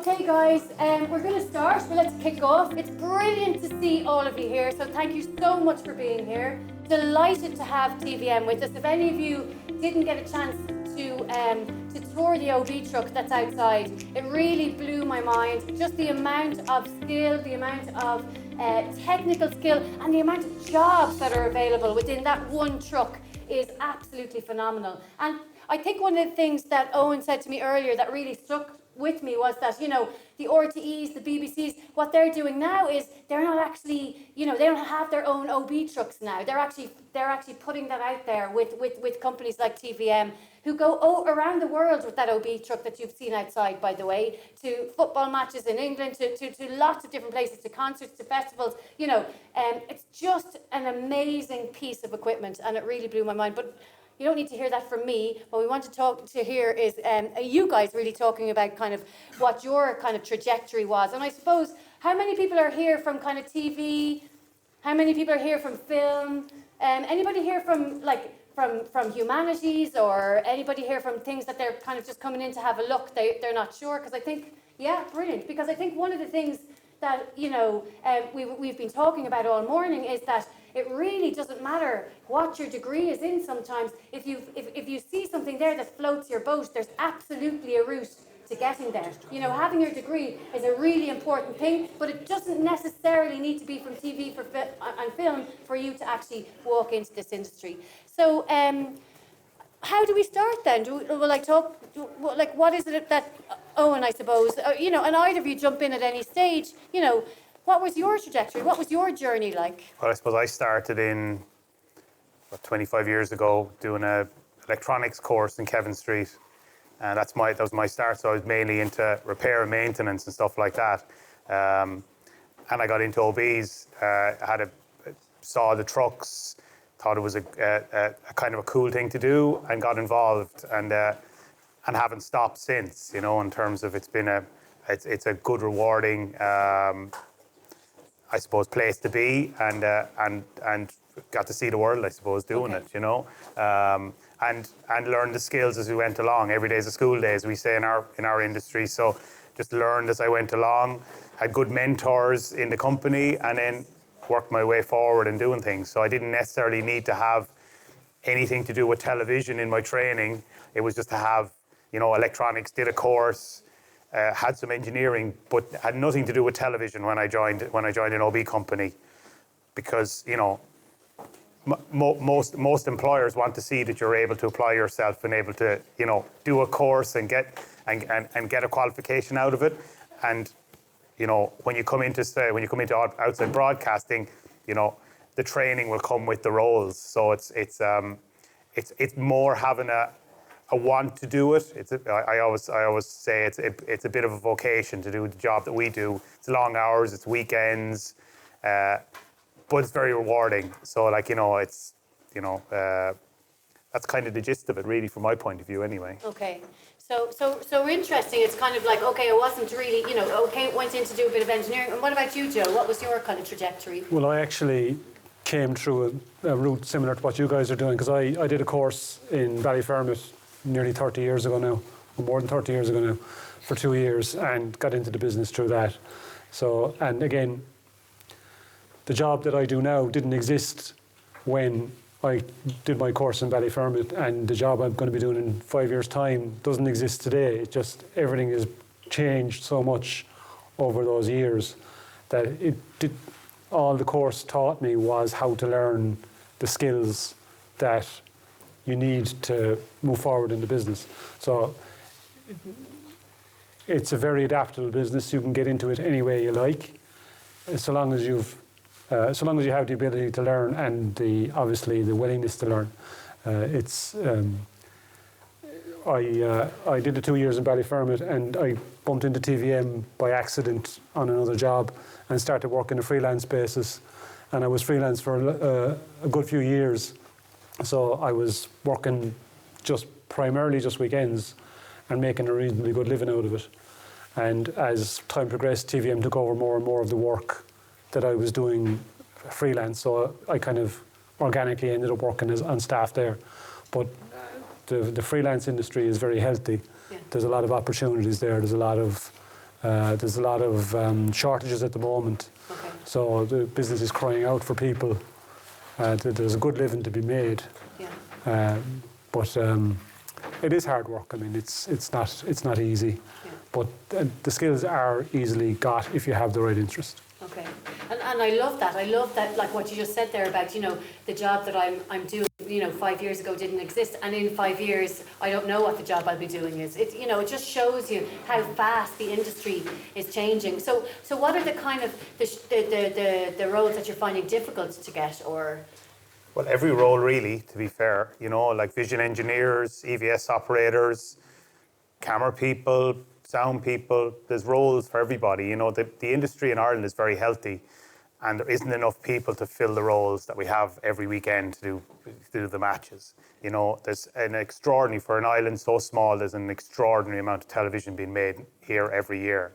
Okay guys, we're going to start, but let's kick off. It's brilliant to see all of you here, so thank you so much for being here. Delighted to have TVM with us. If any of you didn't get a chance to tour the OB truck that's outside, it really blew my mind. Just the amount of skill, the amount of technical skill, and the amount of jobs that are available within that one truck is absolutely phenomenal. And I think one of the things that Eoin said to me earlier that really stuck with me was that, you know, the RTEs, the BBCs, what they're doing now is they're not actually, you know, they don't have their own OB trucks now. They're actually putting that out there with companies like TVM who go around the world with that OB truck that you've seen outside, by the way, to football matches in England, to lots of different places, to concerts, to festivals. You know, it's just an amazing piece of equipment, and it really blew my mind. But you don't need to hear that from me. What we want to hear is you guys really talking about kind of what your kind of trajectory was. And I suppose, how many people are here from kind of TV? How many people are here from film? Anybody here from humanities, or anybody here from things that they're kind of just coming in to have a look? They're not sure, because I think, yeah, brilliant. Because I think one of the things that, you know, we've been talking about all morning is that it really doesn't matter what your degree is in sometimes. If you see something there that floats your boat, there's absolutely a route to getting there. You know, having your degree is a really important thing, but it doesn't necessarily need to be from TV and film for you to actually walk into this industry. So how do we start then? What is it that, Eoin, I suppose, you know, and either of you jump in at any stage, you know, what was your trajectory? What was your journey like? Well, I suppose I started in, 25 years ago, doing a electronics course in Kevin Street. And that was my start. So I was mainly into repair and maintenance and stuff like that. And I got into OBs, saw the trucks, thought it was a kind of a cool thing to do, and got involved, and haven't stopped since, you know, in terms of it's a good, rewarding, I suppose, place to be, and got to see the world, I suppose, doing it, you know, and learn the skills as we went along. Every day's a school day, as we say in our industry. So just learned as I went along, had good mentors in the company, and then worked my way forward in doing things. So I didn't necessarily need to have anything to do with television in my training. It was just to have, you know, electronics, did a course, had some engineering, but had nothing to do with television when I joined an OB company, because, you know, most employers want to see that you're able to apply yourself and able to, you know, do a course and get a qualification out of it. And, you know, when you come into outside broadcasting, you know, the training will come with the roles. So it's more having a want to do it. I always say it's a bit of a vocation to do the job that we do. It's long hours, it's weekends, but it's very rewarding. So, like, you know, it's, you know, that's kind of the gist of it, really, from my point of view, anyway. Okay. So interesting. It's kind of like, okay, I wasn't really, you know, okay, went in to do a bit of engineering. And what about you, Joe? What was your kind of trajectory? Well, I actually came through a route similar to what you guys are doing, because I did a course in Ballyfermot nearly 30 years ago now, or more than 30 years ago now, for 2 years, and got into the business through that. So, and again, the job that I do now didn't exist when I did my course in Ballyfermot, and the job I'm going to be doing in 5 years' time doesn't exist today. It just, everything has changed so much over those years that all the course taught me was how to learn the skills that you need to move forward in the business. So it's a very adaptable business. You can get into it any way you like, so long as you have the ability to learn and obviously the willingness to learn. I did the 2 years in Ballyfermot, and I bumped into TVM by accident on another job and started working a freelance basis. And I was freelance for a good few years. So I was working primarily just weekends and making a reasonably good living out of it. And as time progressed, TVM took over more and more of the work that I was doing freelance. So I kind of organically ended up working on staff there. But the freelance industry is very healthy. Yeah. There's a lot of opportunities there. There's a lot of There's a lot of shortages at the moment. Okay. So the business is crying out for people. There's a good living to be made. Yeah. But it is hard work. I mean, it's not easy. Yeah. But the skills are easily got if you have the right interest. Okay, and I love that. I love that, like what you just said there about, the job that I'm doing, 5 years ago didn't exist, and in 5 years I don't know what the job I'll be doing is. It just shows you how fast the industry is changing. So what are the kind of the roles that you're finding difficult to get, or? Well, every role really, to be fair, like vision engineers, EVS operators, camera people, sound people, there's roles for everybody. The industry in Ireland is very healthy, and there isn't enough people to fill the roles that we have every weekend to do the matches. There's an extraordinary, for an island so small, there's an extraordinary amount of television being made here every year.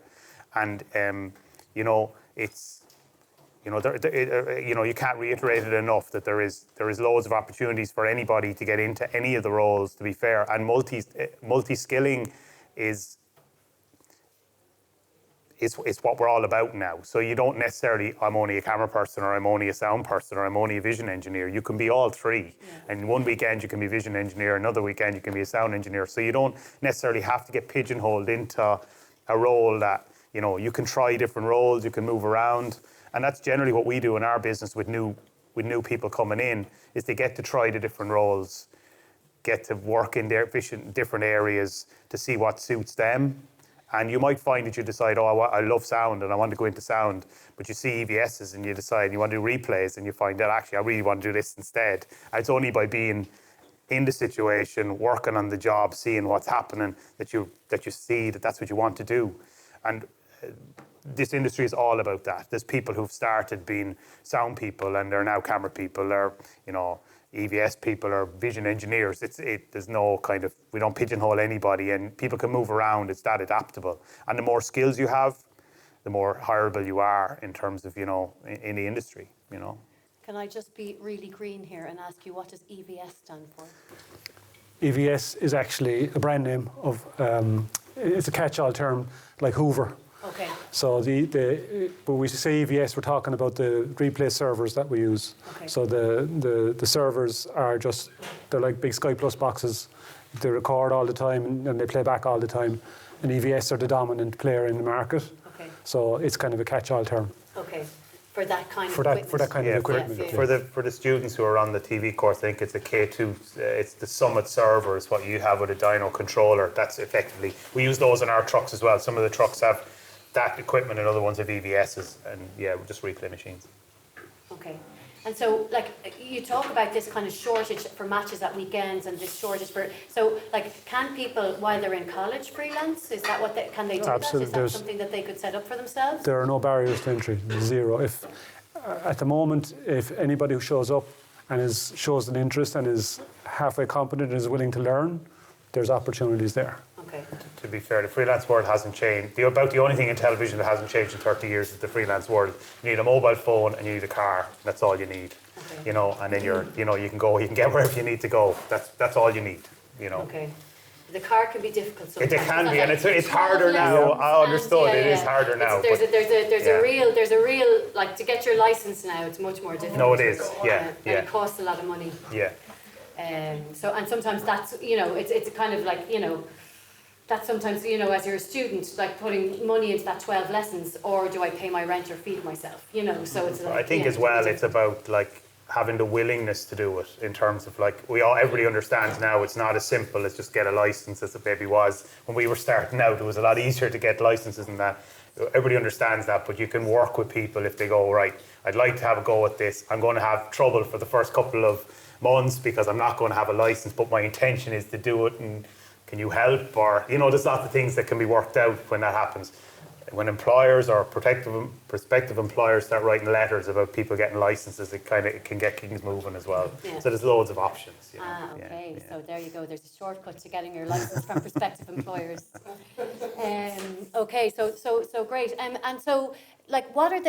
And, it's, you can't reiterate it enough that there is loads of opportunities for anybody to get into any of the roles, to be fair. And multi-skilling is what we're all about now. So you don't necessarily, I'm only a camera person, or I'm only a sound person, or I'm only a vision engineer. You can be all three. Yeah. And one weekend you can be a vision engineer, another weekend you can be a sound engineer. So you don't necessarily have to get pigeonholed into a role that, you can try different roles, you can move around. And that's generally what we do in our business with new people coming in, is they get to try the different roles, get to work in their different areas to see what suits them. And you might find that you decide, I love sound and I want to go into sound, but you see EVSs and you decide you want to do replays, and you find that actually I really want to do this instead. And it's only by being in the situation, working on the job, seeing what's happening, that you see that that's what you want to do. And this industry is all about that. There's people who've started being sound people and they're now camera people, or EVS people or vision engineers. There's no kind of, we don't pigeonhole anybody, and people can move around. It's that adaptable. And the more skills you have, the more hireable you are in terms of, in the industry, Can I just be really green here and ask you, what does EVS stand for? EVS is actually a brand name of, it's a catch-all term like Hoover. Okay. So when we say EVS, we're talking about the replay servers that we use. Okay. So the servers are they're like big Sky Plus boxes. They record all the time and they play back all the time. And EVS are the dominant player in the market. Okay. So it's kind of a catch-all term. Okay. For that kind of equipment. equipment. For that kind of equipment. Yeah. For the students who are on the TV course, I think it's a K2, it's the Summit server is what you have with a dyno controller. That's effectively, we use those in our trucks as well. Some of the trucks have that equipment and other ones have EVSs, and we're just replay machines. Okay. And so, you talk about this kind of shortage for matches at weekends, and this shortage so can people, while they're in college, freelance? Is that can they do Absolutely. that? Is that something that they could set up for themselves? There are no barriers to entry, zero. If at the moment, if anybody who shows up and shows an interest and is halfway competent and is willing to learn, there's opportunities there. Okay. To be fair, the freelance world hasn't changed. About the only thing in television that hasn't changed in 30 years is the freelance world. You need a mobile phone and you need a car. That's all you need. Okay. And then you can get wherever you need to go. That's all you need. Okay. The car can be difficult sometimes. It can be, and it's harder now. I understood. It is harder now. There's a real to get your license now. It's much more difficult. No, it is. Yeah. And it costs a lot of money. Yeah. So sometimes that's it's kind of that sometimes, as you're a student, putting money into that 12 lessons, or do I pay my rent or feed myself? So it's I think as well, it's about having the willingness to do it, in terms of everybody understands now it's not as simple as just get a license as it maybe was when we were starting out. It was a lot easier to get licenses than that. Everybody understands that, but you can work with people if they go, right, I'd like to have a go at this. I'm going to have trouble for the first couple of months because I'm not going to have a license, but my intention is to do it, and can you help? Or, there's lots of things that can be worked out when that happens. When employers or prospective employers start writing letters about people getting licenses, it can get things moving as well. Yeah. So there's loads of options. Okay. Yeah. So there you go. There's a shortcut to getting your license from prospective employers. Okay. So great. And so, what are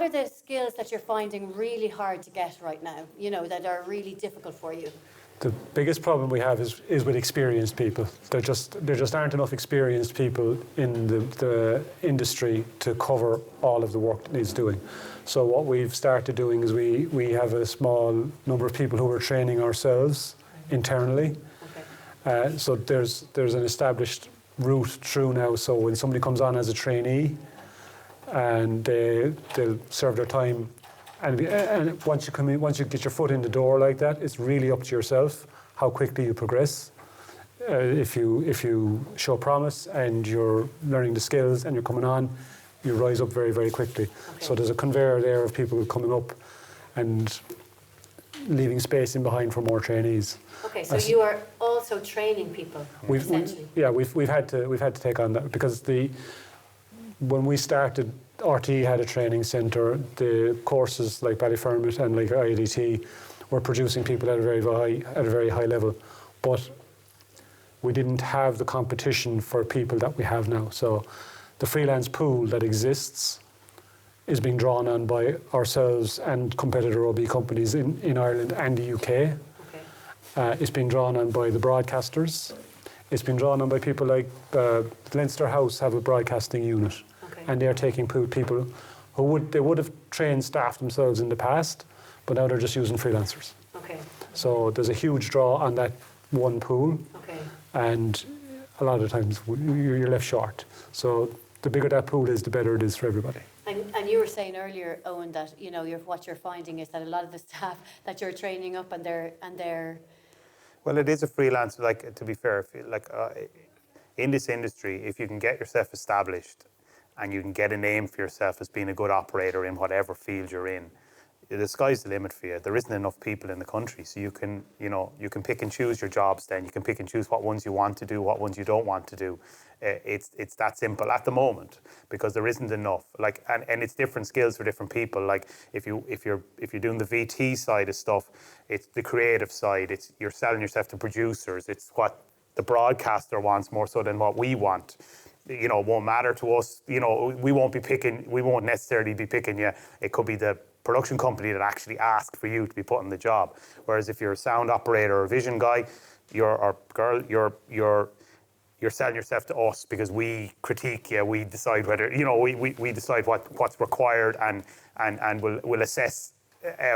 the skills that you're finding really hard to get right now? That are really difficult for you? The biggest problem we have is with experienced people. There just aren't enough experienced people in the industry to cover all of the work that needs doing. So what we've started doing is we have a small number of people who are training ourselves internally. Okay. So there's an established route through now. So when somebody comes on as a trainee, and they'll serve their time. And once you come in, once you get your foot in the door like that, it's really up to yourself how quickly you progress. If you show promise and you're learning the skills and you're coming on, you rise up very, very quickly. Okay. So there's a conveyor there of people coming up and leaving space in behind for more trainees. Okay, so you are also training people, essentially. We've had to take on that because when we started, RT had a training centre. The courses like Ballyfermot and like IADT were producing people at a very high level, but we didn't have the competition for people that we have now. So the freelance pool that exists is being drawn on by ourselves and competitor OB companies in Ireland and the UK. Okay. It's being drawn on by the broadcasters. It's been drawn on by people like Leinster House have a broadcasting unit. Okay. And they're taking people who would have trained staff themselves in the past, but now they're just using freelancers. Okay. So there's a huge draw on that one pool, Okay. and a lot of times you're left short. So the bigger that pool is, the better it is for everybody. And you were saying earlier, Eoin, that what you're finding is that a lot of the staff that you're training up and they're Well, it is a freelance. Like, to be fair, in this industry, if you can get yourself established and you can get a name for yourself as being a good operator in whatever field you're in, the sky's the limit for you. There isn't enough people in the country, so you can pick and choose your jobs. Then you can pick and choose what ones you want to do, what ones you don't want to do. It's that simple at the moment because there isn't enough. Like, and it's different skills for different people. Like, if you're doing the VT side of stuff, it's the creative side. You're selling yourself to producers. It's what the broadcaster wants more so than what we want. It won't matter to us. We won't necessarily be picking you. It could be the production company that actually asked for you to be put on the job. Whereas if you're a sound operator or a vision guy, you're selling yourself to us because we critique you. We decide whether we decide what's required and we'll assess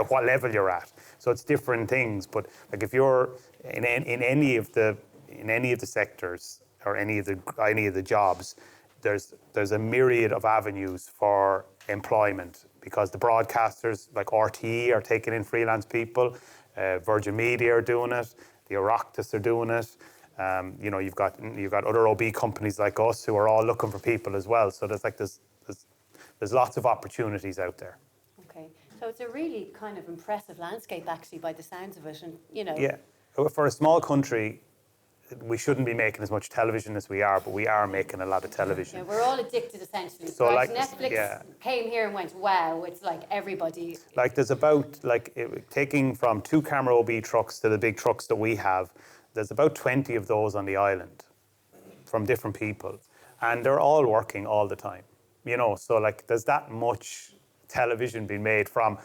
what level you're at. So it's different things. But like if you're in any of the sectors or any of the jobs, there's a myriad of avenues for employment because the broadcasters like RTE are taking in freelance people, Virgin Media are doing it, the Oireachtas are doing it. You've got other OB companies like us who are all looking for people as well. So there's lots of opportunities out there. okay. So it's a really kind of impressive landscape, actually, by the sounds of it, and Yeah, for a small country, we shouldn't be making as much television as we are, but we are making a lot of television. Yeah, we're all addicted, essentially. So, right? like, Netflix yeah. came here and went, wow, it's like everybody. Like there's about, taking from 2 camera OB trucks to the big trucks that we have, there's about 20 of those on the island from different people. And they're all working all the time. So like there's that much television being made from,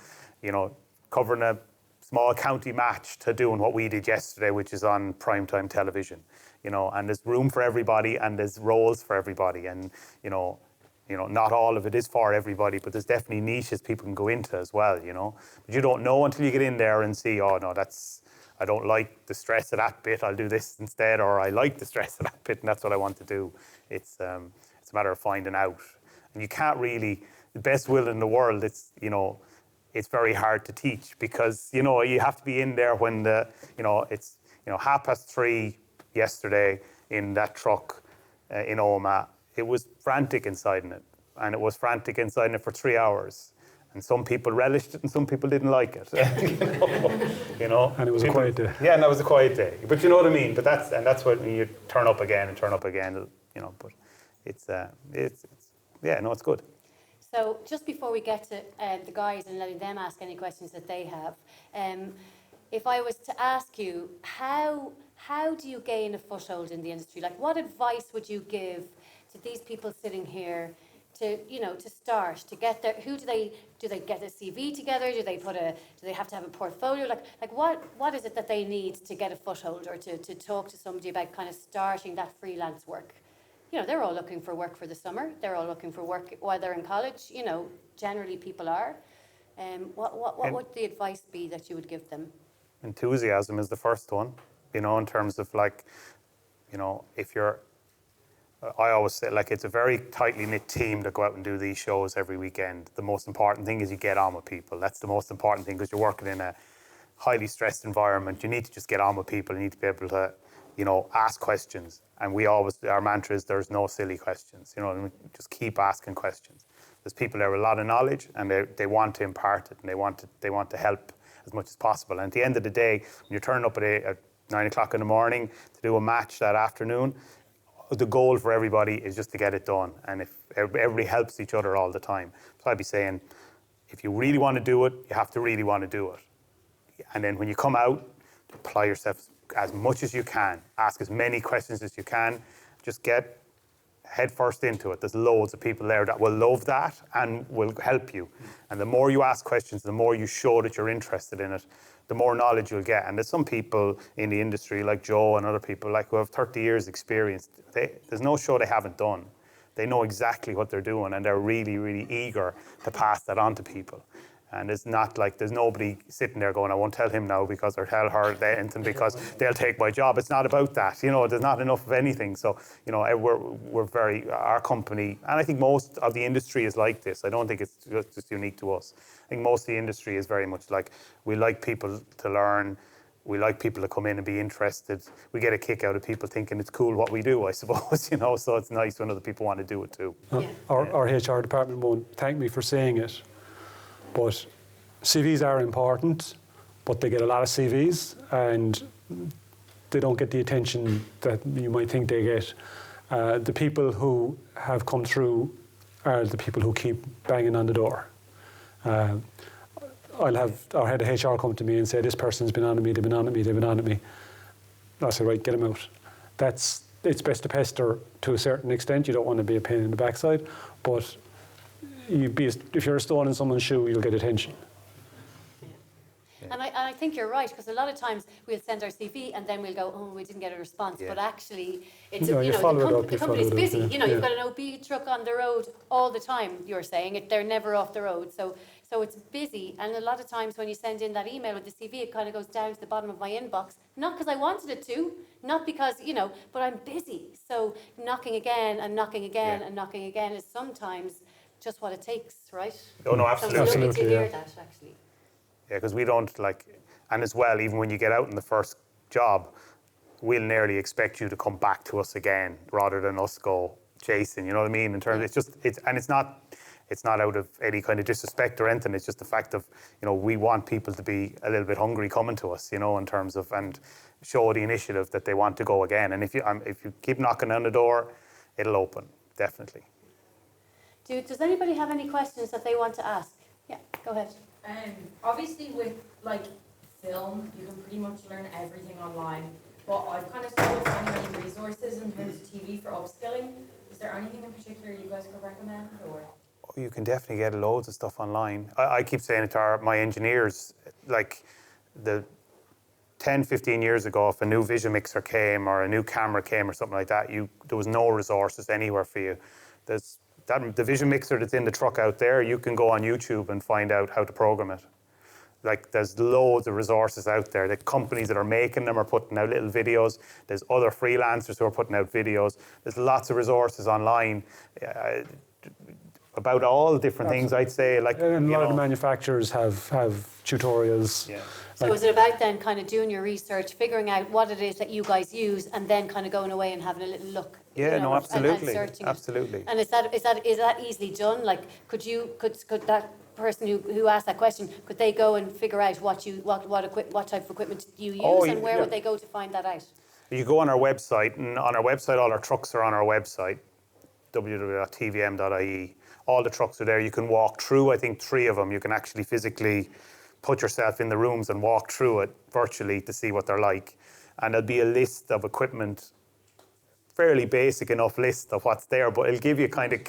covering a small county match to doing what we did yesterday, which is on primetime television, and there's room for everybody and there's roles for everybody. And, not all of it is for everybody, but there's definitely niches people can go into as well, But you don't know until you get in there and see, oh no, I don't like the stress of that bit, I'll do this instead, or I like the stress of that bit and that's what I want to do. It's a matter of finding out. And you can't really, the best will in the world, it's very hard to teach because, you have to be in there when it's 3:30 yesterday in that truck in Omagh. It was frantic inside in it, and it was frantic inside in it for 3 hours. And some people relished it and some people didn't like it. And it was a quiet day. Yeah, and that was a quiet day. But you know what I mean? But that's when you turn up again, but it's good. So just before we get to the guys and letting them ask any questions that they have, if I was to ask you, how do you gain a foothold in the industry? Like, what advice would you give to these people sitting here to start, to get there? Do they get a CV together? Do they have to have a portfolio? Like what is it that they need to get a foothold or to talk to somebody about kind of starting that freelance work? They're all looking for work for the summer. They're all looking for work while they're in college. Generally people are. What would the advice be that you would give them? Enthusiasm is the first one, in terms of if you're, I always say, it's a very tightly knit team that go out and do these shows every weekend. The most important thing is you get on with people. That's the most important thing, because you're working in a highly stressed environment. You need to just get on with people. You need to be able to, ask questions. And our mantra is there's no silly questions. Just keep asking questions. There's people there with a lot of knowledge, and they want to impart it, and they want to help as much as possible. And at the end of the day, when you're turning up at 9 o'clock in the morning to do a match that afternoon, the goal for everybody is just to get it done. And if everybody helps each other all the time. So I'd be saying, if you really want to do it, you have to really want to do it. And then when you come out, apply yourself as much as you can. Ask as many questions as you can. Just get head first into it. There's loads of people there that will love that and will help you. And the more you ask questions, the more you show that you're interested in it, the more knowledge you'll get. And there's some people in the industry like Joe and other people who have 30 years experience. There's no show they haven't done. They know exactly what they're doing, and they're really, really eager to pass that on to people. And it's not like there's nobody sitting there going, I won't tell him now because, or tell her anything because they'll take my job. It's not about that. There's not enough of anything. So, we're very, our company, and I think most of the industry is like this. I don't think it's just unique to us. I think most of the industry is very much like, we like people to learn. We like people to come in and be interested. We get a kick out of people thinking it's cool what we do, I suppose, so it's nice when other people want to do it too. Yeah. Our HR department won't thank me for saying it, but CVs are important, but they get a lot of CVs and they don't get the attention that you might think they get. The people who have come through are the people who keep banging on the door. I'll have our head of HR come to me and say, this person's been on at me, they've been on at me, they've been on at me. I say, right, get them out. It's best to pester to a certain extent. You don't want to be a pain in the backside, but if you're a stone in someone's shoe, you'll get attention. And I think you're right, because a lot of times we'll send our CV and then we'll go, oh, we didn't get a response. Yeah. But actually, it's the company's busy. Yeah. You've got an OB truck on the road all the time. You're saying they're never off the road, so it's busy. And a lot of times when you send in that email with the CV, it kind of goes down to the bottom of my inbox. Not because I wanted it to, not because but I'm busy. So knocking again and knocking again and knocking again is sometimes just what it takes, right? Oh no, absolutely. So it's lovely to hear that, actually. Yeah, because we don't and as well, even when you get out in the first job, we'll nearly expect you to come back to us again rather than us go chasing. You know what I mean? In terms, it's not out of any kind of disrespect or anything. It's just the fact of we want people to be a little bit hungry coming to us. In terms of, and show the initiative that they want to go again. And if you keep knocking on the door, it'll open definitely. Does anybody have any questions that they want to ask? Yeah, go ahead. Obviously with film, you can pretty much learn everything online, but I've kind of struggled finding any resources in terms of TV for upskilling. Is there anything in particular you guys could recommend? Or? Oh, you can definitely get loads of stuff online. I keep saying it to my engineers, the 10, 15 years ago, if a new vision mixer came or a new camera came or something like that, there was no resources anywhere for you. The vision mixer that's in the truck out there, you can go on YouTube and find out how to program it. There's loads of resources out there. The companies that are making them are putting out little videos. There's other freelancers who are putting out videos. There's lots of resources online about all different things, I'd say. And a lot of the manufacturers have tutorials. Yeah. So is it about then kind of doing your research, figuring out what it is that you guys use, and then kind of going away and having a little look? Yeah, no, absolutely, and searching absolutely. It. And is that easily done? Like, could that person who asked that question, could they go and figure out what type of equipment you use, and where would they go to find that out? You go on our website, and on our website, all our trucks are on our website, www.tvm.ie. All the trucks are there. You can walk through, I think, 3 of them. You can actually physically put yourself in the rooms and walk through it virtually to see what they're like. And there'll be a list of equipment fairly basic enough list of what's there, but it'll give you kind of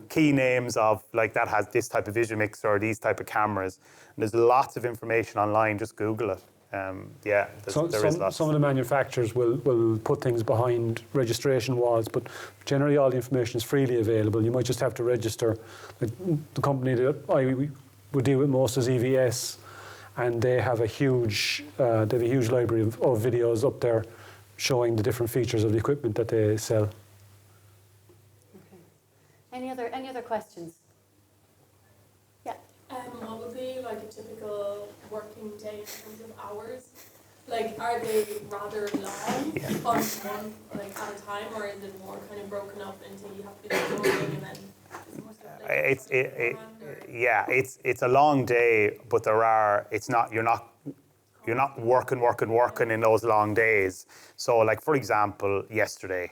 key names of like that has this type of vision mixer or these type of cameras. And there's lots of information online. Just Google it. There is lots. Some of the manufacturers will put things behind registration walls, but generally all the information is freely available. You might just have to register. Like the company that I would deal with most is EVS, and they have a huge library of videos up there showing the different features of the equipment that they sell. Okay. Any other questions? Yeah. What would be like a typical working day in terms of hours? Like, are they rather long, on one like at a time, or is it more kind of broken up into you have to be doing and then it's more stuff like it's a long day, but you're not working in those long days. So like for example, yesterday,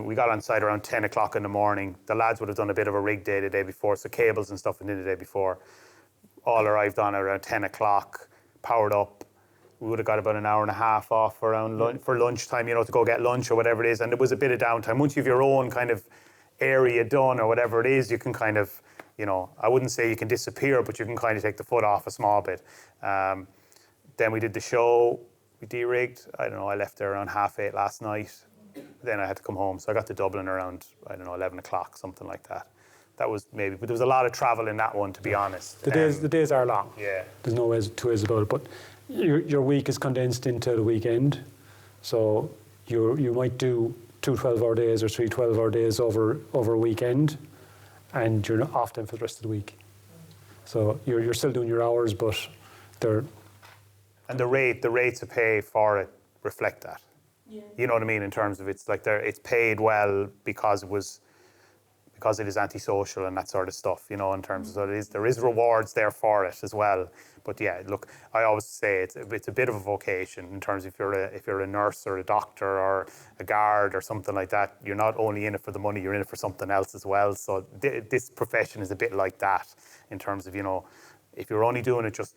we got on site around 10 o'clock in the morning. The lads would have done a bit of a rig day the day before, so cables and stuff in the day before. All arrived on around 10 o'clock, powered up. We would have got about an hour and a half off for lunchtime, to go get lunch or whatever it is. And there was a bit of downtime. Once you have your own kind of area done or whatever it is, you can kind of, I wouldn't say you can disappear, but you can kind of take the foot off a small bit. Then we did the show, we de-rigged. I don't know, I left there around 8:30 last night. Then I had to come home. So I got to Dublin around, 11 o'clock, something like that. That was maybe, but there was a lot of travel in that one, to be honest. The days are long. Yeah. There's no two ways about it. But your week is condensed into the weekend. So you might do 2 12-hour days or 3 12-hour days over a weekend, and you're not off then for the rest of the week. So you're still doing your hours, but they're... And the rates of pay for it reflect that. Yeah. You know what I mean? In terms of it's it's paid well because it is antisocial and that sort of stuff, in terms of there is rewards there for it as well. But yeah, look, I always say it's a bit of a vocation in terms of if you're a nurse or a doctor or a guard or something like that, you're not only in it for the money, you're in it for something else as well. So this profession is a bit like that in terms of, if you're only doing it just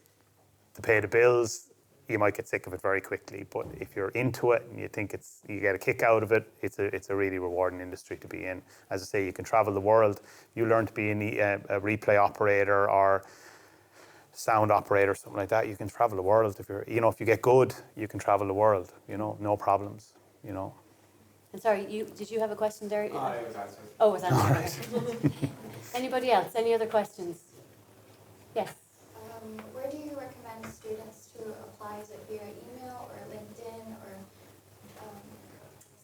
to pay the bills, you might get sick of it very quickly. But if you're into it and you think you get a kick out of it, it's a really rewarding industry to be in. As I say, you can travel the world. You learn to be a replay operator or sound operator or something like that. You can travel the world. If you get good, you can travel the world. No problems. And sorry, did you have a question there? It was answered. Oh, it was answered. Anybody else? Any other questions? Yes. Where do you recommend students to apply? Is it via email or LinkedIn or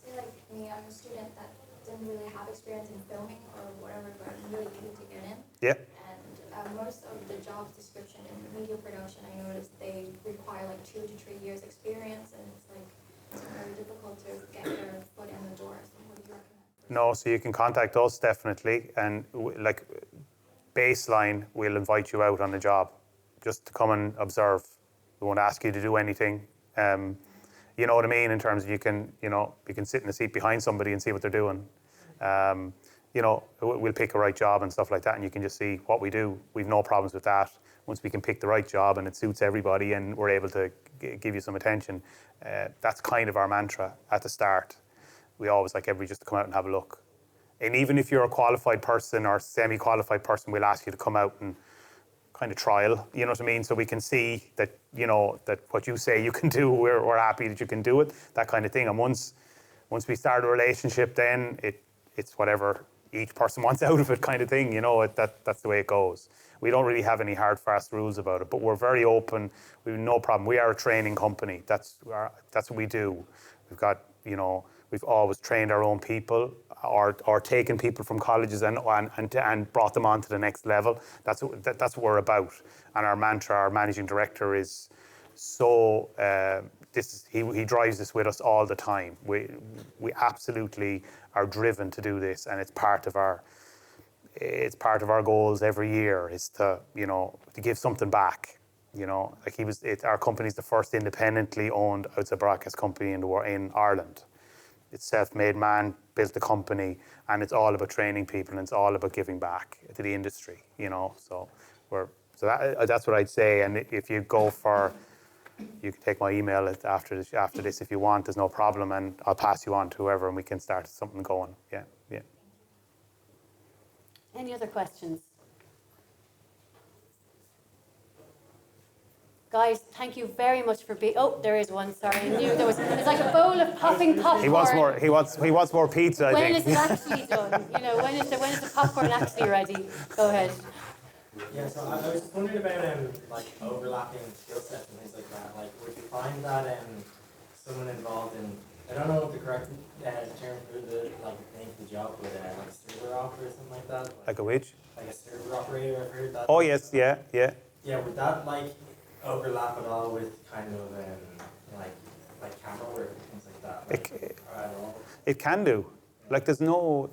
say like me, I'm a student that didn't really have experience in filming or whatever, but I'm really keen to get in. Yeah. And most of the job description in media production, I noticed they require like 2 to 3 years experience, and it's very difficult to get your foot in the door. So what do you recommend? No, so you can contact us definitely, and baseline, we'll invite you out on the job just to come and observe. We won't ask you to do anything. You know what I mean? In terms of you can sit in a seat behind somebody and see what they're doing. We'll pick a right job and stuff like that, and you can just see what we do. We've no problems with that. Once we can pick the right job and it suits everybody and we're able to give you some attention, that's kind of our mantra at the start. We always like everybody just to come out and have a look. And even if you're a qualified person or semi-qualified person, we'll ask you to come out and kind of trial, you know what I mean? So we can see that, that what you say you can do, we're happy that you can do it, that kind of thing. And once we start a relationship, then it's whatever each person wants out of it kind of thing, that's the way it goes. We don't really have any hard, fast rules about it, but we're very open. We have no problem. We are a training company. That's what we do. We've got, we've always trained our own people or taken people from colleges and brought them on to the next level. That's what we're about. And our mantra, our managing director is so, he drives this with us all the time. We absolutely are driven to do this, and it's part of our goals every year is to give something back. Our company's the first independently owned outside broadcast company in Ireland. It's self-made man, built the company, and it's all about training people, and it's all about giving back to the industry, So that's what I'd say. And if you go for you can take my email after this if you want. There's no problem, and I'll pass you on to whoever, and we can start something going. Yeah. Any other questions? Guys, thank you very much for being. Oh, there is one. Sorry, I knew there was. It's like a bowl of popping popcorn. He wants more. He wants more pizza. I When think. is it actually done? You know, when is the popcorn actually ready? Go ahead. Yeah, so I was just wondering about like overlapping skill sets and things like that. Like, would you find that someone involved in, I don't know the correct term for the name of the job, but like a server operator or something like that. Like a which? Like a server operator, I've heard that. Oh yes, yeah. Yeah, would that like overlap at all with kind of like camera work and things like that? Like, or at all? It can do. Like there's no.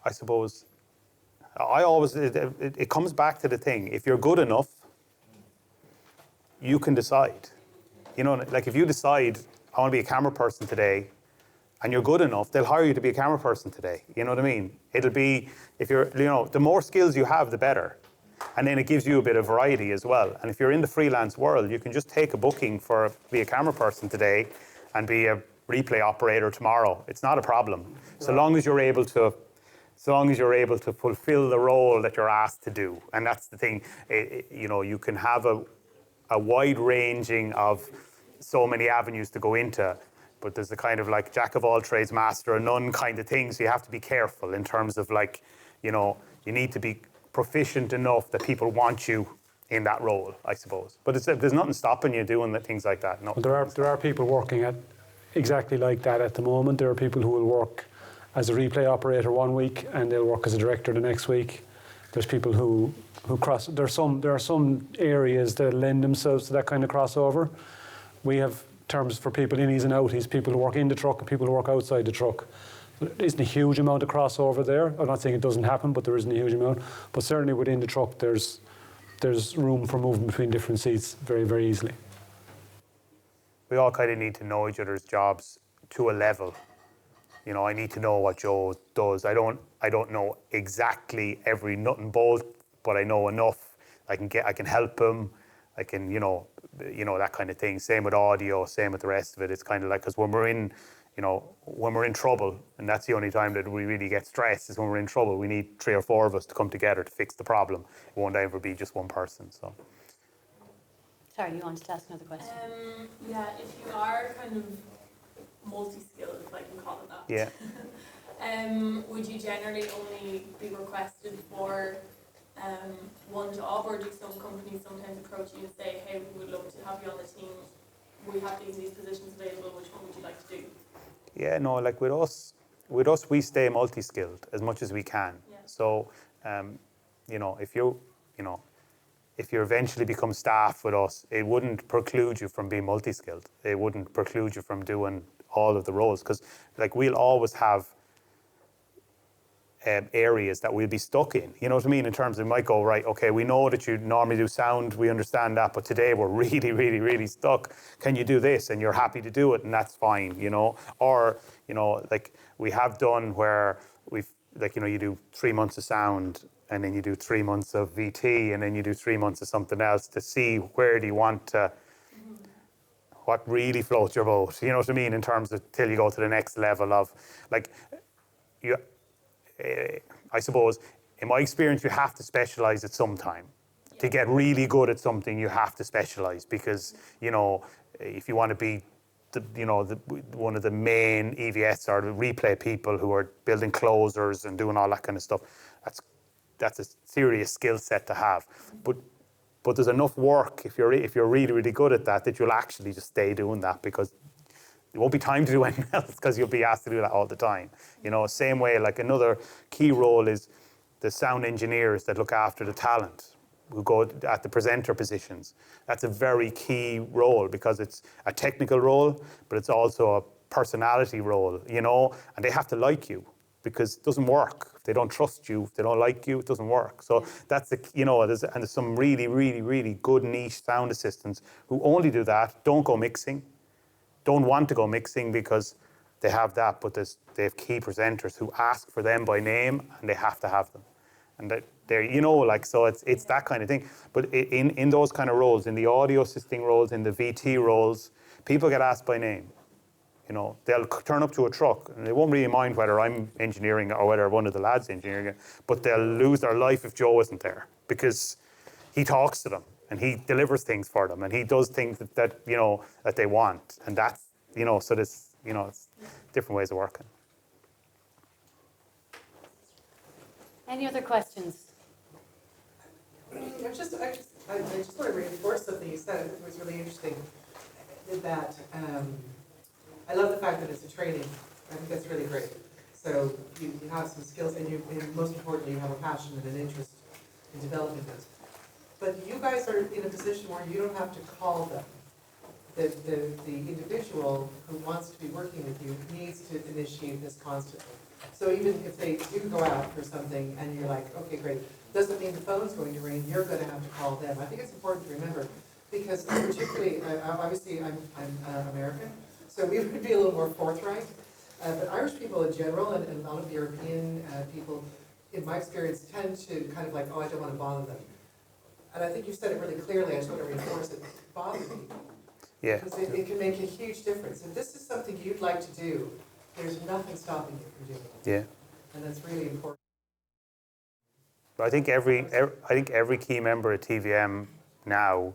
I suppose. It comes back to the thing. If you're good enough, you can decide. You know, like if you decide, I want to be a camera person today, and you're good enough, they'll hire you to be a camera person today. You know what I mean? It'll be, if you're, you know, the more skills you have, the better. And then it gives you a bit of variety as well. And if you're in the freelance world, you can just take a booking for be a camera person today and be a replay operator tomorrow. It's not a problem. So long as you're able to fulfill the role that you're asked to do. And that's the thing, you know, you can have a wide ranging of so many avenues to go into, but there's a kind of like jack of all trades, master of none kind of thing. So you have to be careful in terms of like, you know, you need to be proficient enough that people want you in that role, I suppose. But there's nothing stopping you doing things like that. No. Well, there are people working at exactly like that at the moment. There are people who will work as a replay operator one week and they'll work as a director the next week. There's people who cross. There are some areas that lend themselves to that kind of crossover. We have terms for people innies and outies, people who work in the truck and people who work outside the truck. There isn't a huge amount of crossover there. I'm not saying it doesn't happen, but there isn't a huge amount. But certainly within the truck, there's room for moving between different seats very, very easily. We all kind of need to know each other's jobs to a level. You know, I need to know what Joe does. I don't know exactly every nut and bolt, but I know enough. I can help him. I can, you know, that kind of thing. Same with audio, same with the rest of it. It's kind of like, because when we're in trouble, and that's the only time that we really get stressed is when we're in trouble. We need 3 or 4 of us to come together to fix the problem. It won't ever be just one person. So. Sorry, you wanted to ask another question? Yeah, if you are kind of multi-skilled, if I can call it that. Yeah. Would you generally only be requested for one job, or do some companies sometimes approach you and say, hey, we would love to have you on the team, we have these positions available, which one would you like to do? Yeah, no, like with us, we stay multi-skilled as much as we can. Yeah. So, you know, if you eventually become staff with us, it wouldn't preclude you from being multi-skilled. It wouldn't preclude you from doing all of the roles, because like we'll always have areas that we'll be stuck in. You know what I mean? In terms of, might go, right, okay, we know that you normally do sound, we understand that, but today we're really, really, really stuck. Can you do this? And you're happy to do it, and that's fine, you know? Or, you know, like we have done where we've, like, you know, you do 3 months of sound, and then you do 3 months of VT, and then you do 3 months of something else to see where do you want to, what really floats your boat, you know what I mean, in terms of till you go to the next level of, like, you, I suppose, in my experience, you have to specialise at some time. Yeah. To get really good at something, you have to specialise, because, you know, if you want to be, one of the main EVS or the replay people who are building closers and doing all that kind of stuff, that's a serious skill set to have. But there's enough work if you're really, really good at that you'll actually just stay doing that, because there won't be time to do anything else, because you'll be asked to do that all the time. You know, same way, like another key role is the sound engineers that look after the talent, who go at the presenter positions. That's a very key role, because it's a technical role, but it's also a personality role, you know, and they have to like you, because it doesn't work. If they don't trust you, if they don't like you, it doesn't work. So that's, you know, there's some really, really, really good niche sound assistants who only do that, don't go mixing, don't want to go mixing because they have that, but they have key presenters who ask for them by name, and they have to have them. and that they're, you know, like, so it's that kind of thing. But in those kind of roles, in the audio assisting roles, in the VT roles, people get asked by name. You know, they'll turn up to a truck and they won't really mind whether I'm engineering it or whether one of the lads engineering it, but they'll lose their life if Joe isn't there, because he talks to them and he delivers things for them and he does things that you know, that they want. And that's, you know, so this, you know, it's different ways of working. Any other questions? I just want to reinforce something you said. I think it was really interesting. That I love the fact that it's a training. I think that's really great. So you have some skills, and most importantly, you have a passion and an interest in developing it. But you guys are in a position where you don't have to call them. The individual who wants to be working with you needs to initiate this constantly. So even if they do go out for something and you're like, okay, great, doesn't mean the phone's going to ring, you're going to have to call them. I think it's important to remember, because particularly, obviously I'm American, so we would be a little more forthright. But Irish people in general, and a lot of European people, in my experience, tend to kind of like, oh, I don't want to bother them. And I think you said it really clearly, I just want to reinforce it, bother me. Yeah. Because it can make a huge difference. If this is something you'd like to do, there's nothing stopping you from doing it. Yeah. And that's really important. But I think every key member at TVM now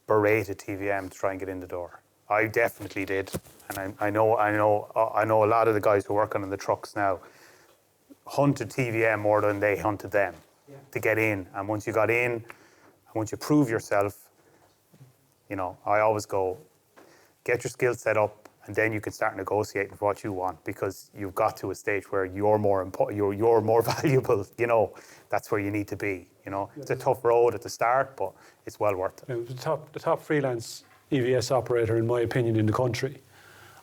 berated TVM to try and get in the door. I definitely did, and I know a lot of the guys who work on the trucks now hunted TVM more than they hunted them to get in. And once you got in, and once you prove yourself, you know, I always go, get your skill set up, and then you can start negotiating for what you want, because you've got to a stage where you're more valuable. You know, that's where you need to be. You know, it's a tough road at the start, but it's well worth it. The top freelance EVS operator, in my opinion, in the country.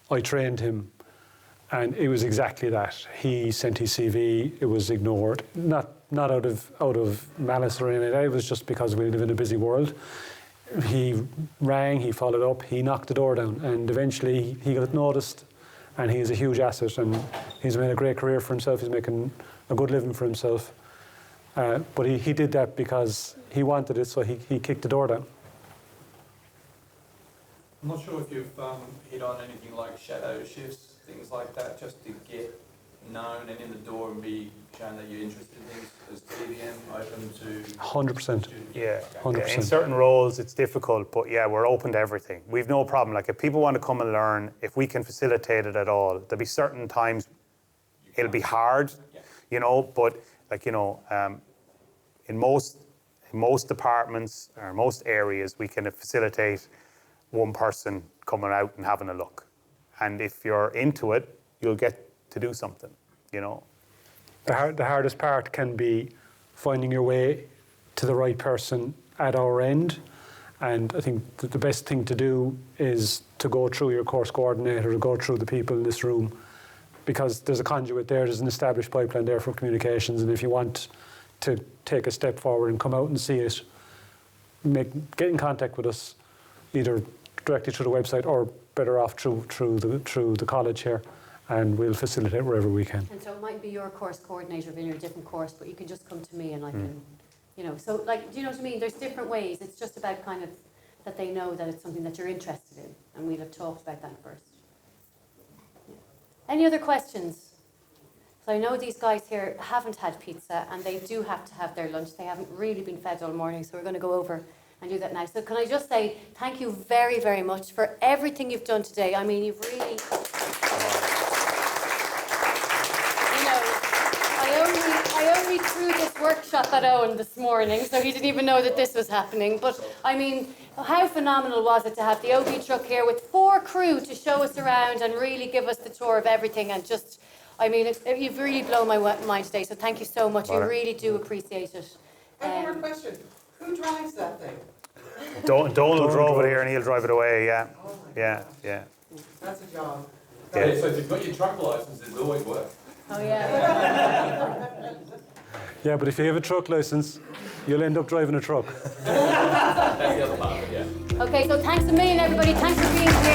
I trained him, and it was exactly that. He sent his CV, it was ignored, not out of malice or anything. It was just because we live in a busy world. He rang, he followed up, he knocked the door down, and eventually he got noticed, and he's a huge asset, and he's made a great career for himself. He's making a good living for himself. But he did that because he wanted it, so he kicked the door down. I'm not sure if you've hit on anything like shadow shifts, things like that, just to get known and in the door and be shown that you're interested in things. Is TVM open to 100%. Yeah, 100%. in certain roles it's difficult, but yeah, we're open to everything. We've no problem. Like, if people want to come and learn, if we can facilitate it at all, there'll be certain times it'll be hard, you know, but like, you know, in most departments or most areas, we can facilitate one person coming out and having a look. And if you're into it, you'll get to do something, you know. The hardest part can be finding your way to the right person at our end. And I think that the best thing to do is to go through your course coordinator, to go through the people in this room, because there's a conduit there, there's an established pipeline there for communications. And if you want to take a step forward and come out and see it, get in contact with us, either directly through the website or better off through the college here, and we'll facilitate wherever we can. And so it might be your course coordinator in your different course, but you can just come to me and I can, you know, so like, do you know what I mean? There's different ways. It's just about kind of that they know that it's something that you're interested in, and we'll have talked about that first. Yeah. Any other questions? So I know these guys here haven't had pizza and they do have to have their lunch. They haven't really been fed all morning, so we're going to go over and do that now. So can I just say thank you very, very much for everything you've done today. I mean, you've really, you know, I only threw this workshop at Eoin this morning, so he didn't even know that this was happening. But I mean, how phenomenal was it to have the OB truck here with 4 crew to show us around and really give us the tour of everything, and just, I mean, you've really blown my mind today, so thank you so much. We really do appreciate it. I have one more question. Who drives that thing? Donald drove it here and he'll drive it away, yeah. Oh my Yeah, God. yeah. That's a job. Yeah. so if you've got your truck license, there's always work. Oh, yeah. Yeah, but if you have a truck license, you'll end up driving a truck. That's the other part of it, yeah. Okay, so thanks a million, everybody. Thanks for being here.